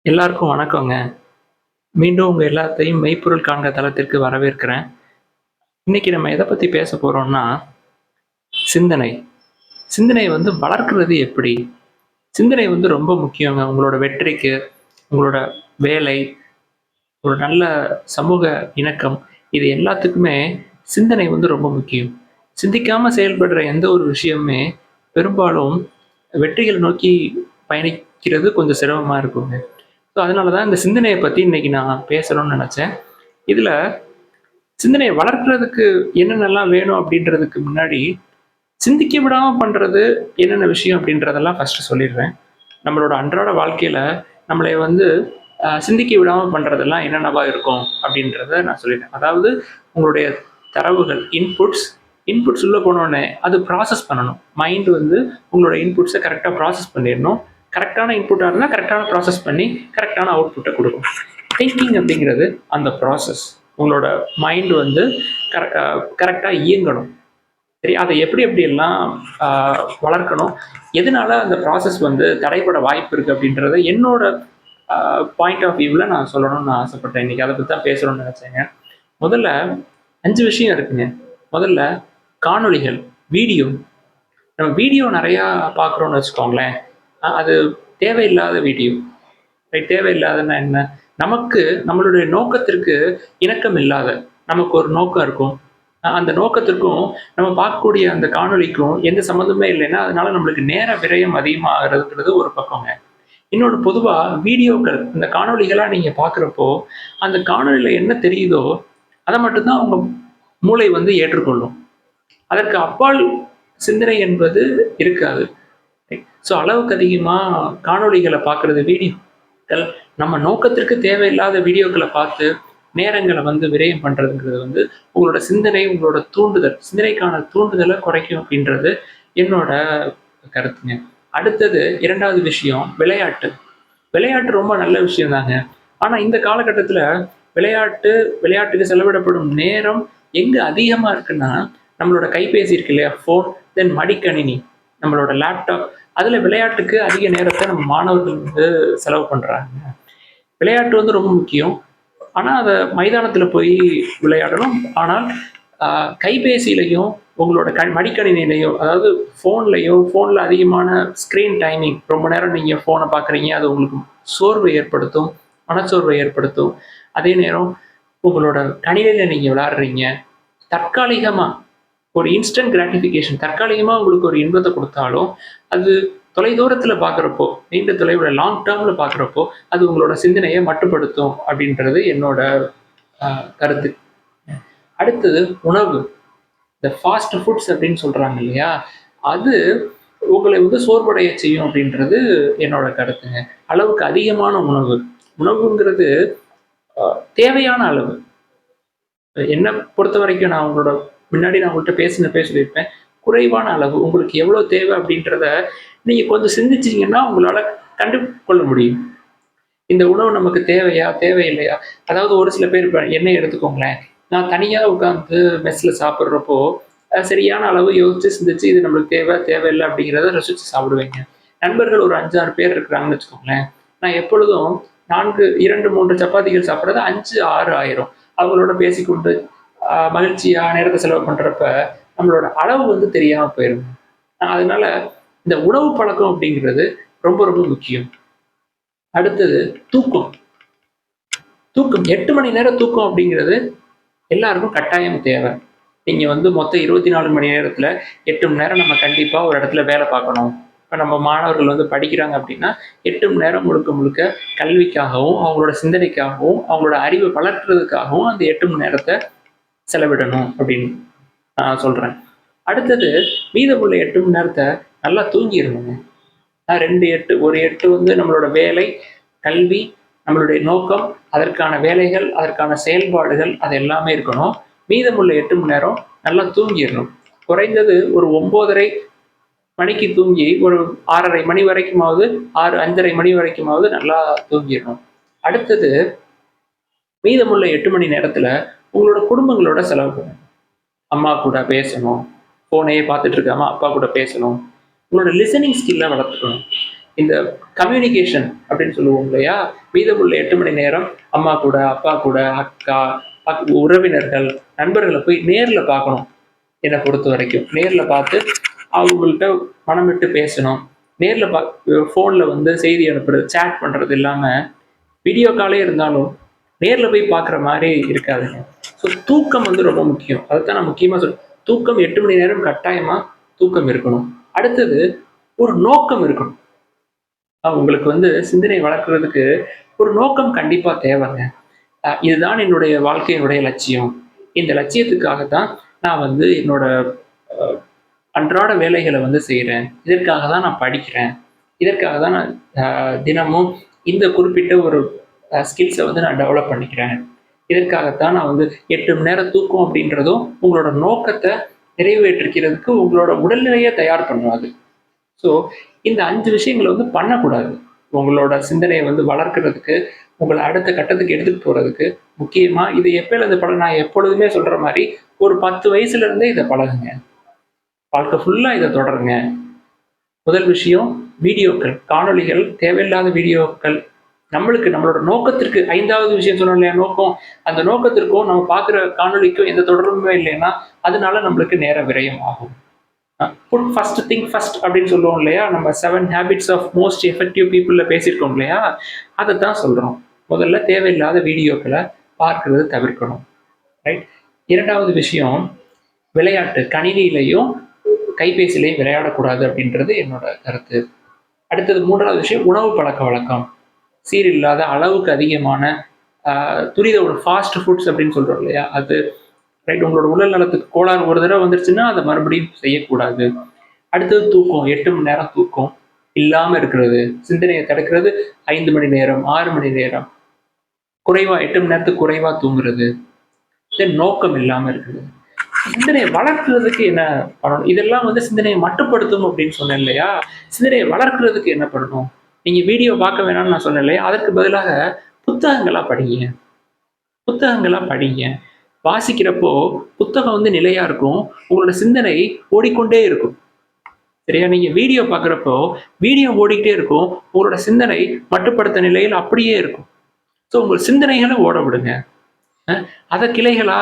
எல்லாருக்கும் வணக்கங்க. மீண்டும் உங்க எல்லாத்தையும் மெய்ப்பொருள் காண்க தளத்திற்கு வரவேற்கிறேன். இன்னைக்கு நம்ம எத பத்தி பேச போறோம்னா, சிந்தனை. சிந்தனை வளர்க்கிறது எப்படி? சிந்தனை ரொம்ப முக்கியங்க. உங்களோட வெற்றிக்கு, உங்களோட வேலை, ஒரு நல்ல சமூக இணக்கம், இது எல்லாத்துக்குமே சிந்தனை ரொம்ப முக்கியம். சிந்திக்காம செயல்படுற எந்த ஒரு விஷயமுமே பெரும்பாலும் வெற்றிகள் நோக்கி பயணிக்கிறது கொஞ்சம் சிரமமா இருக்குங்க. ஸோ அதனால தான் இந்த சிந்தனைய பத்தி இன்னைக்கு நான் பேசணும்னு நெனச்சேன். இதுல சிந்தனைய வளர்க்கிறதுக்கு என்னென்னலாம் வேணும் அப்படின்றதுக்கு முன்னாடி, சிந்திக்க விடாம பண்றது என்னென்ன விஷயம் அப்படின்றதெல்லாம் ஃபர்ஸ்ட்டு சொல்லிடுறேன். நம்மளோட அன்றாட வாழ்க்கையில நம்மளை சிந்திக்க விடாம பண்றதெல்லாம் என்னென்னவா இருக்கும் அப்படின்றத நான் சொல்லிடுறேன். அதாவது உங்களுடைய தரவுகள், இன்புட்ஸ் உள்ள போனோனே அது ப்ராசஸ் பண்ணணும். மைண்ட் உங்களோட இன்புட்ஸ கரெக்ட்டா ப்ராசஸ் பண்ணிறணும். கரெக்ட்டான இன்புட்டா இருந்தா கரெக்ட்டான ப்ராசஸ் பண்ணி கரெக்ட்டான அவுட்புட்ட குடுக்கும். திங்கிங் அப்படிங்கிறது அந்த ப்ராசஸ். உங்களோட மைண்ட் கரெக்ட்டா இயங்கணும். சரி, அதை எப்படி எப்படியெல்லாம் வளர்க்கணும், எதனால அந்த ப்ராசஸ் தடைபட வாய்ப்பு இருக்கு அப்படின்றத என்னோட பாயிண்ட் ஆஃப் வியூவில் நான் சொல்லணும்னு நான் ஆசைப்பட்டேன். இன்னைக்கு அதை பற்றி தான் பேசணும்னு நினச்சேங்க. முதல்ல 5 விஷயம் இருக்குங்க. முதல்ல காணொளிகள், வீடியோ. நம்ம வீடியோ நிறையா பார்க்குறோம்னு வச்சுக்கோங்களேன், அது தேவையில்லாத வீடியோ. தேவையில்லாதன்னா என்ன? நமக்கு நம்மளுடைய நோக்கத்திற்கு இணக்கம் இல்லாத, நமக்கு ஒரு நோக்கம் இருக்கும். அந்த நோக்கத்திற்கும் நம்ம பார்க்கக்கூடிய அந்த காணொளிக்கும் எந்த சம்மந்தமே இல்லைன்னா, அதனால நம்மளுக்கு நேர விரயம் அதிகமாகிறதுங்கிறது ஒரு பக்கங்க. இன்னொன்னு பொதுவா வீடியோக்கள், இந்த காணொளிகளா நீங்க பார்க்குறப்போ, அந்த காணொளியில என்ன தெரியுதோ, அத மட்டும் தான் உங்க மூளை ஏற்றுக்கொள்ளும். அதற்கு அப்பால் சிந்தனை என்பது இருக்காது. ஸோ அளவுக்கு அதிகமா காணொளிகள பார்க்குறது, வீடியோக்கள், நம்ம நோக்கத்திற்கு தேவையில்லாத வீடியோக்கள பார்த்து நேரங்கள விரயம் பண்றதுங்கிறது உங்களோட சிந்தனை, உங்களோட தூண்டுதல், சிந்தனைக்கான தூண்டுதல குறைக்கும் அப்படின்றது என்னோட கருத்துங்க. அடுத்தது 2வது விஷயம் விளையாட்டு. விளையாட்டு ரொம்ப நல்ல விஷயம் தாங்க. ஆனா இந்த காலகட்டத்தில விளையாட்டுக்கு செலவிடப்படும் நேரம் எங்க அதிகமா இருக்குன்னா, நம்மளோட கைபேசி இருக்கு இல்லையா? ஃபோன், தென் மடிக்கணினி, நம்மளோட லேப்டாப், அதுல விளையாட்டுக்கு அதிக நேரத்த நம்ம மாணவர்கள் செலவு பண்றாங்க. விளையாட்டு ரொம்ப முக்கியம். ஆனா, அத மைதானத்துல போய் விளையாடணும். ஆனால், கைபேசியிலயும், உங்களோட மடிக்கணினியிலயும், அதாவது ஃபோன்ல அதிகமான ஸ்க்ரீன் டைமிங், ரொம்ப நேரம் நீங்க ஃபோன பார்க்குறீங்க. அது உங்களுக்கு சோர்வை ஏற்படுத்தும், மனச்சோர்வை ஏற்படுத்தும். அதே நேரம் உங்களோட கணினியில நீங்க விளையாடுறீங்க. தற்காலிகமா ஒரு இன்ஸ்டன்ட் கிராட்டிஃபிகேஷன், தற்காலிகமா உங்களுக்கு ஒரு இன்பத்த குடுத்தாலும், அது தொலைதூரத்தில பார்க்குறப்போ, நீண்ட தொலைவுல லாங் டெர்ம்ல பார்க்குறப்போ, அது உங்களோட சிந்தனைய மட்டுப்படுத்தும் அப்படின்றது என்னோட கருத்து. அடுத்தது உணவு. இந்த ஃபாஸ்ட் ஃபுட்ஸ் அப்படின்னு சொல்றாங்க இல்லையா? அது உங்களை சோர்வடைய செய்யும் அப்படின்றது என்னோட கருத்துங்க. அளவுக்கு அதிகமான உணவு. உணவுங்கிறது அ தேவையான அளவு. என்ன பொறுத்தவரைக்கும் நான் உங்கள்ட்ட பேசினப்பயே சொல்லியிருப்பேன். குறைவான அளவு. உங்களுக்கு எவ்வளோ தேவை அப்படின்றத நீங்க கொஞ்சம் சிந்திச்சீங்கன்னா, உங்களால கண்டுகொள்ள முடியும். இந்த உணவு நமக்கு தேவையா? தேவையில்லையா? அதாவது ஒரு சில பேர் இப்ப என்னைய எடுத்துக்கோங்களேன். நான் தனியா உட்கார்ந்து மெஸ்ல சாப்பிடுறப்போ, சரியான அளவு யோசிச்சு, சிந்திச்சு இது நம்மளுக்கு தேவை, தேவையில்ல அப்படிங்கிறத ரசிச்சு சாப்பிடுவேங்க. நண்பர்கள் ஒரு 5, 6 பேர் இருக்கிறாங்கன்னு வச்சுக்கோங்களேன். நான் எப்பொழுதும் 2, 3 சப்பாத்திகள் சாப்பிடுறது 5, 6 ஆயிரும். அவங்களோட பேசிக்கொண்டு மகிழ்ச்சியா நேரத்த செலவு பண்றப்ப, நம்மளோட அளவு தெரியாம போயிருங்க. அதனால இந்த உணவு பழக்கம் அப்படிங்கிறது ரொம்ப ரொம்ப முக்கியம். அடுத்தது தூக்கம். தூக்கம் 8 மணி நேரம் தூக்கம் அப்படிங்கிறது எல்லாருக்கும் கட்டாயம் தேவை. நீங்க மொத்தம் 24 மணி நேரத்துல 8 மணி நேரம் நம்ம கண்டிப்பா ஒரு இடத்துல வேலை பார்க்கணும். இப்ப நம்ம மாணவர்கள் படிக்கிறாங்க அப்படின்னா, 8 மணி நேரம் முழுக்க முழுக்க கல்விக்காகவும், அவங்களோட சிந்தனைக்காகவும், அவங்களோட அறிவை வளர்க்கிறதுக்காகவும் அந்த 8 மணி நேரத்த செலவிடணும் அப்படின்னு நான் சொல்றேன். அடுத்தது மீதமுள்ள 8 மணி நேரத்த நல்லா தூங்கிரணுங்க. 2, 8 ஒரு 8 நம்மளோட வேலை, கல்வி, நம்மளுடைய நோக்கம், அதற்கான வேலைகள், அதற்கான செயல்பாடுகள் அது எல்லாமே இருக்கணும். மீதமுள்ள 8 மணி நேரம் நல்லா தூங்கிரணும். குறைந்தது ஒரு 9:30 மணிக்கு தூங்கி, ஒரு 6:30 மணி வரைக்குமாவது, 5:30 மணி வரைக்குமாவது நல்லா தூங்கிரணும். அடுத்தது மீதமுள்ள 8 மணி நேரத்துல உங்களோட குடும்பங்களோட செலவு பண்ணுங்க. அம்மா கூட பேசணும். ஃபோனையே பார்த்துட்டு இருக்காம அப்பா கூட பேசணும். உங்களோட லிசனிங் ஸ்கில்ல வளர்த்துக்கணும். இந்த கம்யூனிகேஷன் அப்படின்னு சொல்லுவோம் இல்லையா, மீதமுள்ள 8 மணி நேரம் அம்மா கூட, அப்பா கூட, அக்கா, உறவினர்கள், நண்பர்களை போய் நேர்ல பார்க்கணும். என்னை பொறுத்த வரைக்கும் நேர்ல பார்த்து அவங்கள்ட்ட மனம் விட்டு பேசணும். நேர்ல ஃபோன்ல வந்து செய்தி அனுப்புறது, சேட் பண்றது இல்லாம வீடியோ காலே இருந்தாலும் நேர்ல போய் பார்க்குற மாதிரி இருக்காதுங்க. ஸோ தூக்கம் வந்து ரொம்ப முக்கியம். அதைத்தான் நான் முக்கியமாக சொல்றேன். தூக்கம் 8 மணி நேரம் கட்டாயமா தூக்கம் இருக்கணும். அடுத்தது ஒரு நோக்கம் இருக்கணும். உங்களுக்கு வந்து சிந்தனை வளர்க்கறதுக்கு ஒரு நோக்கம் கண்டிப்பா தேவைங்க. இதுதான் என்னுடைய வாழ்க்கையினுடைய லட்சியம். இந்த லட்சியத்துக்காக தான் நான் வந்து என்னோட அ அன்றாட வேலைகளை வந்து செய்றேன். இதற்காக தான் நான் படிக்கிறேன். இதற்காக தான் நான் தினமும் இந்த குறிப்பிட்ட ஒரு ஸ்கில்ஸை வந்து நான் டெவலப் பண்ணிக்கிறேன். இதற்காகத்தான் நான் வந்து 8 மணி நேரம் தூக்கம் அப்படின்றதும் உங்களோட நோக்கத்தை நிறைவேற்றிக்கிறதுக்கு உங்களோட உடல்நிலையை தயார் பண்ணும் அது. ஸோ இந்த 5 விஷயங்களை வந்து பண்ணக்கூடாது. உங்களோட சிந்தனையை வந்து வளர்க்கறதுக்கு, உங்கள அடுத்த கட்டத்துக்கு எடுத்துட்டு போறதுக்கு, முக்கியமா இது எப்பயிலேருந்து நான் எப்பொழுதுமே சொல்ற மாரி, ஒரு 10 வயசுல இருந்தே இத பழகுங்க. வாழ்க்கை ஃபுல்லா இத தொடருங்க. முதல் விஷயம் வீடியோக்கள், காணொளிகள், தேவையில்லாத வீடியோக்கள். நம்மளோட நோக்கத்திற்கு 5வது விஷயம் சொன்னோம் இல்லையா நோக்கம். அந்த நோக்கத்திற்கும் நம்ம பார்க்குற காணொளிக்கும் எந்த தொடர்புமே இல்லைன்னா, அதனால நம்மளுக்கு நேர விரயம் ஆகும். புட் ஃபர்ஸ்ட் திங்க் ஃபர்ஸ்ட் அப்படின்னு சொல்லுவோம் இல்லையா, நம்ம 7 ஹேபிட்ஸ் ஆஃப் மோஸ்ட் எஃபெக்டிவ் பீப்புள்ல பேசியிருக்கோம் இல்லையா, அதை தான் சொல்கிறோம். முதல்ல தேவையில்லாத வீடியோக்களை பார்க்கறது தவிர்க்கணும். ரைட். 2வது விஷயம் விளையாட்டு. கணினியிலையும் கைபேசியிலையும் விளையாடக்கூடாது அப்படின்றது என்னோட கருத்து. அடுத்தது 3வது விஷயம் உணவு பழக்க வழக்கம். சீரில்லாத அளவுக்கு அதிகமான துரித உணவு, ஃபாஸ்ட் ஃபுட்ஸ் அப்படின்னு சொல்கிறோம் இல்லையா, அது ரைட். உங்களோட உடல் நலத்துக்கு கோளாறு ஒரு தடவை வந்துருச்சுன்னா அதை மறுபடியும் செய்யக்கூடாது. அடுத்தது தூக்கம். 8 மணி நேரம் தூக்கம் இல்லாம இருக்கிறது, சிந்தனையை தடுக்கிறது. 5 மணி நேரம், 6 மணி நேரம் குறைவா, 8 மணி நேரத்துக்கு குறைவா தூங்குறது. தென் நோக்கம் இல்லாம இருக்குது. சிந்தனையை வளர்க்கிறதுக்கு என்ன பண்ணணும்? இதெல்லாம் வந்து சிந்தனையை மட்டுப்படுத்தும் அப்படின்னு சொன்னேன் இல்லையா, சிந்தனையை வளர்க்கிறதுக்கு என்ன பண்ணணும்? நீங்க வீடியோ பார்க்க வேணாம்னு நான் சொன்னேன் இல்லையா, அதற்கு பதிலாக புத்தகங்களா படிங்க. புத்தகங்களா படிங்க. வாசிக்கிறப்போ புத்தகம் வந்து நிலையா இருக்கும். உங்களோட சிந்தனை ஓடிக்கொண்டே இருக்கும். சரியா? நீங்க வீடியோ பார்க்குறப்போ, வீடியோ ஓடிக்கிட்டே இருக்கும். உங்களோட சிந்தனை மட்டுப்படுத்த நிலையில் அப்படியே இருக்கும். ஸோ உங்கள் சிந்தனைகள ஓட விடுங்க. அத கிளைகளா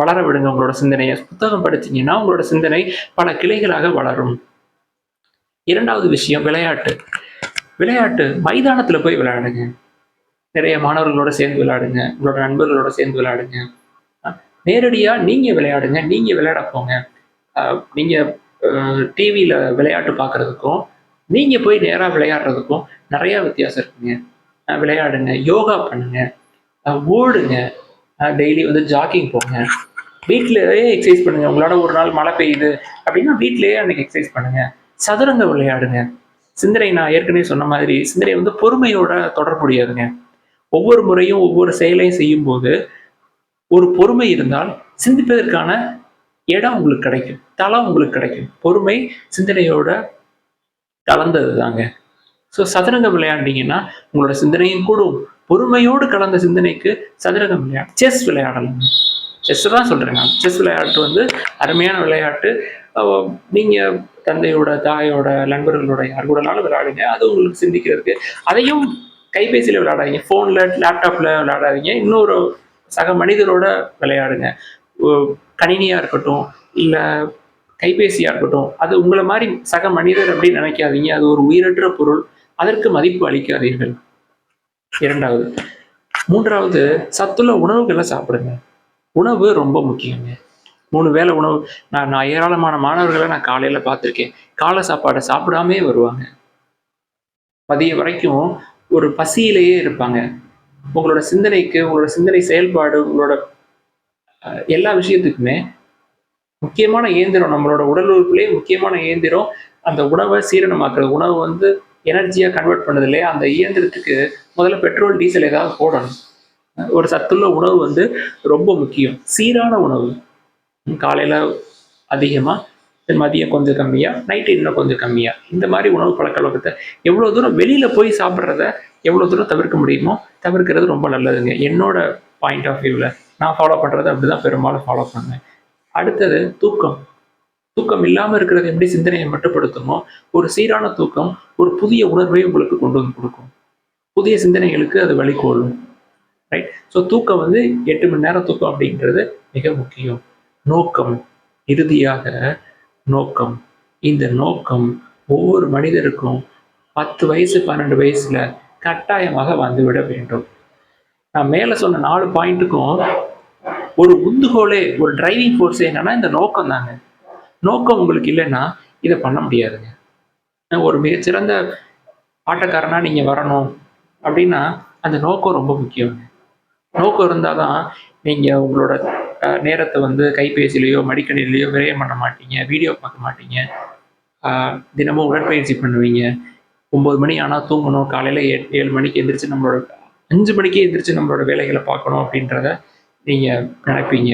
வளர விடுங்க உங்களோட சிந்தனைய. புத்தகம் படிச்சீங்கன்னா, உங்களோட சிந்தனை பல கிளைகளாக வளரும். 2வது விஷயம் விளையாட்டு. விளையாட்டு மைதானத்துல போய் விளையாடுங்க. நிறைய மாணவர்களோட சேர்ந்து விளையாடுங்க. உங்களோட நண்பர்களோட சேர்ந்து விளையாடுங்க. நேரடியா நீங்க விளையாடுங்க. நீங்க விளையாட போங்க. நீங்க டிவியில விளையாட்டு பார்க்கறதுக்கும், நீங்க போய் நேரா விளையாடுறதுக்கும் நெறைய வித்தியாசம் இருக்குங்க. விளையாடுங்க, யோகா பண்ணுங்க, ஓடுங்க, டெய்லி வந்து ஜாக்கிங் போங்க. வீட்லயே எக்சர்சைஸ் பண்ணுங்க. உங்களால ஒரு நாள் மழை பெய்யுது அப்படின்னா, வீட்லயே அன்னைக்கு எக்சர்சைஸ் பண்ணுங்க. சதுரங்கம் விளையாடுங்க. சிந்தனை நான் ஏற்கனவே சொன்ன மாதிரி, சிந்தனை வந்து பொறுமையோட தொடர்புடையதுங்க. ஒவ்வொரு முறையும் ஒவ்வொரு செயலையும் செய்யும்போது, ஒரு பொறுமை இருந்தால் சிந்திப்பதற்கான இடம் உங்களுக்கு கிடைக்கும். தளம் உங்களுக்கு கிடைக்கும். பொறுமை சிந்தனையோட கலந்தது தாங்க. ஸோ சதுரங்கம் விளையாண்டீங்கன்னா, உங்களோட சிந்தனையும் கூடும். பொறுமையோடு கலந்த சிந்தனைக்கு சதுரங்கம் செஸ் விளையாடலாம். செஸ் தான் சொல்றேன் நான். செஸ் விளையாட்டு வந்து அருமையான விளையாட்டு. நீங்க தந்தையோட, தாயோட, நண்பர்களோட யார் கூடனாலும் விளையாடுங்க. அது உங்களுக்கு சிந்திக்கிறதுக்கு. அதையும் கைபேசியில விளையாடாதீங்க. ஃபோன்ல, லேப்டாப்ல விளையாடாதீங்க. இன்னொரு சக மனிதரோட விளையாடுங்க. கணினியா இருக்கட்டும், இல்ல கைபேசியா இருக்கட்டும், அது உங்கள மாரி சக மனிதர் அப்படின்னு நினைக்காதீங்க. அது ஒரு உயிரற்ற பொருள். அதற்கு மதிப்பு அளிக்காதீர்கள். 2வது. 3வது சத்துள்ள உணவுகள சாப்பிடுங்க. உணவு ரொம்ப முக்கியங்க. 3 வேளை உணவு. நான் ஏராளமான மாணவர்கள நான் காலையில பார்த்துருக்கேன். காலை சாப்பாட சாப்பிடாமயே வருவாங்க. மதியம் வரைக்கும் ஒரு பசியிலேயே இருப்பாங்க. உங்களோட சிந்தனைக்கு, உங்களோட சிந்தனை செயல்பாடு, உங்களோட எல்லா விஷயத்துக்குமே முக்கியமான இயந்திரம், நம்மளோட உடல் உறுப்புலயே முக்கியமான இயந்திரம் அந்த உணவை சீரணமாக்குறது. உணவு வந்து எனர்ஜியா கன்வெர்ட் பண்ணுது இல்லையா, அந்த இயந்திரத்துக்கு முதல்ல பெட்ரோல், டீசல் ஏதாவது போடணும். ஒரு சத்துள்ள உணவு வந்து ரொம்ப முக்கியம். சீரான உணவு. காலையில அதிகமா, மதியம் கொஞ்சம் கம்மியா, நைட்டு இன்னும் கொஞ்சம் கம்மியா. இந்த மாதிரி உணவு பழக்கவழக்கத்தை எவ்வளோ தூரம் வெளியில போய் சாப்பிட்றத எவ்வளோ தூரம் தவிர்க்க முடியுமோ தவிர்க்கிறது ரொம்ப நல்லதுங்க. என்னோட பாயிண்ட் ஆஃப் வியூவில் நான் ஃபாலோ பண்ணுறது அப்படிதான் பெரும்பாலும் ஃபாலோ பண்ணேன். அடுத்தது தூக்கம். தூக்கம் இல்லாமல் இருக்கிறது எப்படி சிந்தனையை மட்டுப்படுத்துமோ, ஒரு சீரான தூக்கம் ஒரு புதிய உணர்வை உங்களுக்கு கொண்டு வந்து கொடுக்கும். புதிய சிந்தனைகளுக்கு அது வழிகோலும். ரைட்? ஸோ தூக்கம் வந்து 8 மணி நேரம் தூக்கம் அப்படிங்கிறது மிக முக்கியம். நோக்கம், இறுதியாக நோக்கம். இந்த நோக்கம் ஒவ்வொரு மனிதருக்கும் 10 வயசு, 12 வயசுல கட்டாயமாக வந்துவிட வேண்டும். நான் மேல சொன்ன 4 பாயிண்ட்டுக்கும் ஒரு உந்துகோலே, ஒரு டிரைவிங் ஃபோர்ஸ் என்னன்னா இந்த நோக்கம் தாங்க. நோக்கம் உங்களுக்கு இல்லைன்னா இதை பண்ண முடியாதுங்க. ஒரு மிகச்சிறந்த ஆட்டக்காரனா நீங்க வரணும் அப்படின்னா அந்த நோக்கம் ரொம்ப முக்கியம். நோக்கம் இருந்தால் தான் நீங்கள் உங்களோட நேரத்தை வந்து கைபேசியிலையோ மடிக்கணினிலையோ விரயம் பண்ண மாட்டீங்க, வீடியோ பார்க்க மாட்டீங்க, தினமும் உடற்பயிற்சி பண்ணுவீங்க. 9 மணி ஆனால் தூங்கணும், காலையில் 7 மணிக்கு எந்திரிச்சு நம்மளோட 5 மணிக்கே எந்திரிச்சு நம்மளோட வேலைகளை பார்க்கணும் அப்படின்றத நீங்கள் நினைப்பீங்க.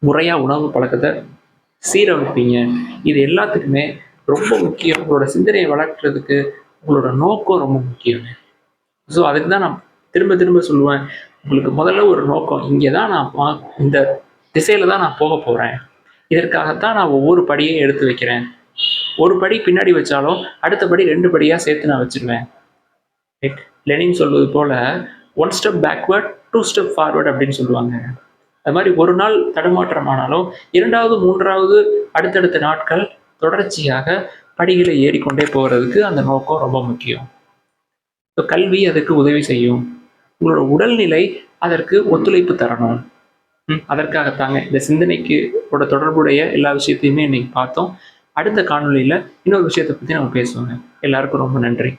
முறையாக உணவு பழக்கத்தை சீரமைப்பீங்க. இது எல்லாத்துக்குமே ரொம்ப முக்கியம். உங்களோட சிந்தனையை வளர்க்குறதுக்கு உங்களோட நோக்கம் ரொம்ப முக்கியம். ஸோ அதுக்கு தான் நான் திரும்ப திரும்ப சொல்லுவேன், உங்களுக்கு முதல்ல ஒரு நோக்கம். இங்கே தான் நான் இந்த திசையில் தான் நான் போக போகிறேன். இதற்காகத்தான் நான் ஒவ்வொரு படியையும் எடுத்து வைக்கிறேன். ஒரு படி பின்னாடி வச்சாலும் அடுத்த படி 2 படியாக சேர்த்து நான் வச்சுருவேன். லெனின் சொல்வது போல் 1 ஸ்டெப் பேக்வேர்ட் 2 ஸ்டெப் ஃபார்வர்ட் அப்படின்னு சொல்லுவாங்க. அது மாதிரி ஒரு நாள் தடுமாற்றமானாலும் 2வது 3வது அடுத்தடுத்த நாட்கள் தொடர்ச்சியாக படிகளை ஏறிக்கொண்டே போகிறதுக்கு அந்த நோக்கம் ரொம்ப முக்கியம். ஸோ கல்வி அதுக்கு உதவி செய்யும். உங்களோட உடல்நிலை அதற்கு ஒத்துழைப்பு தரணும். அதற்காகத்தாங்க இந்த சிந்தனைக்கு தொடர்புடைய எல்லா விஷயத்தையுமே இன்னைக்கு பார்த்தோம். அடுத்த காணொலியில் இன்னொரு விஷயத்தை பற்றி நம்ம பேசுவோங்க. எல்லாருக்கும் ரொம்ப நன்றி.